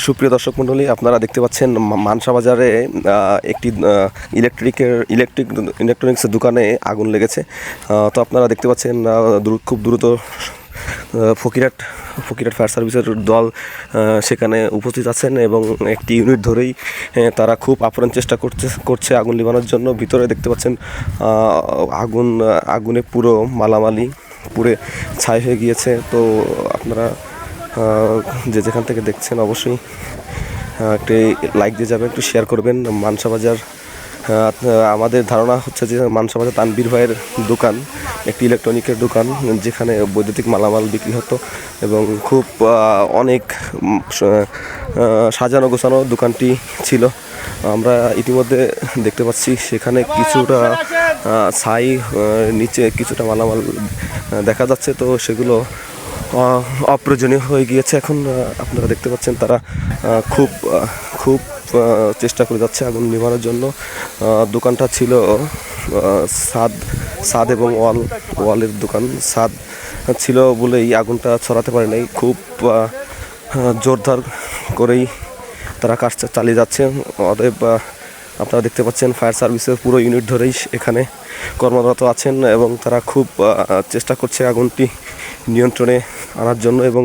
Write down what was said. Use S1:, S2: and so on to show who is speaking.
S1: সুপ্রিয় দর্শক মণ্ডলী, আপনারা দেখতে পাচ্ছেন মানসা বাজারে একটি ইলেকট্রনিক্সের দোকানে আগুন লেগেছে। তো আপনারা দেখতে পাচ্ছেন খুব দ্রুত ফকিরহাট ফায়ার সার্ভিসের দল সেখানে উপস্থিত আছেন এবং একটি ইউনিট ধরেই তারা খুব আপ্রাণ চেষ্টা করছে আগুন নিভানোর জন্য। ভিতরে দেখতে পাচ্ছেন আগুনে পুরো মালামালি পুড়ে ছাই হয়ে গিয়েছে। তো আপনারা যে যেখান থেকে দেখছেন অবশ্যই একটি লাইক দিয়ে যাবেন, একটু শেয়ার করবেন। মানসা বাজার, আমাদের ধারণা হচ্ছে যে মানসা বাজার তানবীর ভাইয়ের দোকান একটি ইলেকট্রনিকের দোকান, যেখানে বৈদ্যুতিক মালামাল বিক্রি হতো এবং খুব অনেক সাজানো গোছানো দোকানটি ছিল। আমরা ইতিমধ্যে দেখতে পাচ্ছি সেখানে কিছুটা ছাই, নিচে কিছুটা মালামাল দেখা যাচ্ছে। তো সেগুলো অপ্রয়োজনীয় হয়ে গিয়েছে। এখন আপনারা দেখতে পাচ্ছেন তারা খুব খুব চেষ্টা করে যাচ্ছে আগুন নিভানোর জন্য। দোকানটা ছিল ছাদ এবং ওয়ালের দোকান। ছাদ ছিল বলেই আগুনটা ছড়াতে পারে নাই। খুব জোরদার করেই তারা কাজ চালিয়ে যাচ্ছে। অতএব আপনারা দেখতে পাচ্ছেন ফায়ার সার্ভিসের পুরো ইউনিট ধরেই এখানে কর্মরত আছেন এবং তারা খুব চেষ্টা করছে আগুনটি নিয়ন্ত্রণে আনার জন্য। এবং